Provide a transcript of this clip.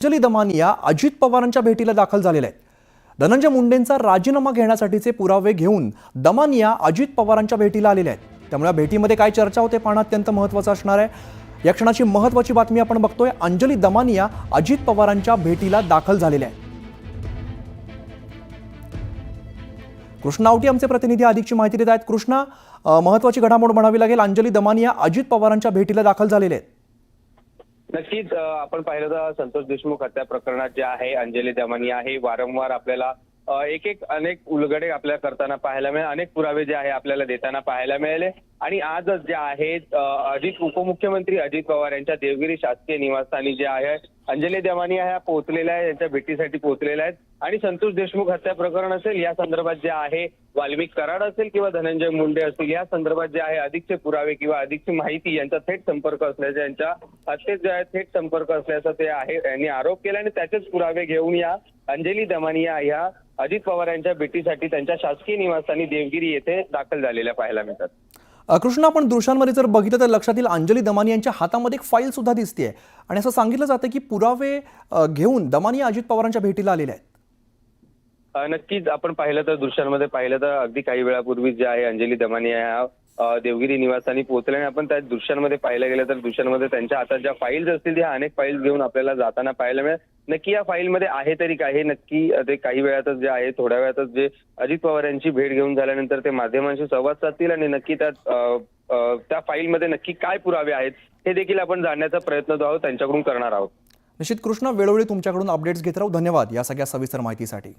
अंजली दमानिया अजित पवारांच्या भेटीला दाखल झालेले आहेत। धनंजय मुंडेंचा राजीनामा घेण्यासाठीचे पुरावे घेऊन दमानिया अजित पवारांच्या भेटीला आलेले आहेत। त्यामुळे भेटीमध्ये काय चर्चा होते पाहणं अत्यंत महत्त्वाचं असणार आहे। या क्षणाची महत्त्वाची बातमी आपण बघतोय। अंजली दमानिया अजित पवारांच्या भेटीला दाखल झालेले आहेत। कृष्णा आवटी आमचे प्रतिनिधी अधिकची माहिती देत आहेत। कृष्णा, महत्त्वाची घडामोड म्हणावी लागेल, अंजली दमानिया अजित पवारांच्या भेटीला दाखल झालेले आहेत। नक्कीच आपण पाहिलं तर संतोष देशमुख हत्या प्रकरणात जे आहे अंजली दमानिया आहे वारंवार आपल्याला अनेक उलगडे आपल्याला करताना पाहायला मिळाले, अनेक पुरावे जे आहे आपल्याला देताना पाहायला मिळाले। आणि आजच जे आहे उपमुख्यमंत्री अजित पवार यांच्या देवगिरी शासकीय निवासस्थानी जे आहे अंजली दमानिया ह्या पोहोचलेल्या आहेत, यांच्या भेटीसाठी पोहोचलेल्या आहेत। आणि संतोष देशमुख हत्या प्रकरण असेल या संदर्भात जे आहे वाल्मिक कराड असेल किंवा धनंजय मुंडे असतील या संदर्भात जे आहे अधिकचे पुरावे किंवा अधिकची माहिती यांचा थेट संपर्क असल्याचा, यांच्या हत्येत जे आहे थेट संपर्क असल्याचा ते आहे यांनी आरोप केला। आणि त्याचेच पुरावे घेऊन या अंजली दमानिया ह्या अजित पवार यांच्या भेटीसाठी त्यांच्या शासकीय निवासस्थानी देवगिरी येथे दाखल झालेल्या पाहायला मिळतात। कृष्णा, आपण दृश्यांमध्ये जर बघितलं तर लक्षात येईल अंजली दमानिया यांच्या हातामध्ये एक फाईल सुद्धा दिसतेय आणि असं सांगितलं जातं की पुरावे घेऊन दमानिया अजित पवारांच्या भेटीला आलेले आहेत। नक्कीच आपण पाहिलं तर दृश्यांमध्ये पाहिलं तर अगदी काही वेळापूर्वी जे आहे अंजली दमानिया देवगिरी निवासस्थानी पोहोचल्याने आपण त्या दृश्यांमध्ये पाहिलं गेलं तर दृश्यांमध्ये त्यांच्या हातात ज्या फाईल्स असतील त्या अनेक फाईल्स घेऊन आपल्याला जाताना पाहायला मिळेल। नक्की या फाईलमध्ये आहे तरी काय, नक्की ते काही वेळातच जे आहे थोड्या वेळातच जे अजित पवार यांची भेट घेऊन झाल्यानंतर ते माध्यमांशी संवाद साधतील आणि नक्की त्या फाईलमध्ये नक्की काय पुरावे आहेत हे देखील आपण जाणण्याचा प्रयत्न जो आहोत त्यांच्याकडून करणार आहोत। निश्चित कृष्णा, वेळोवेळी तुमच्याकडून अपडेट्स घेत राहू। धन्यवाद या सगळ्या सविस्तर माहितीसाठी।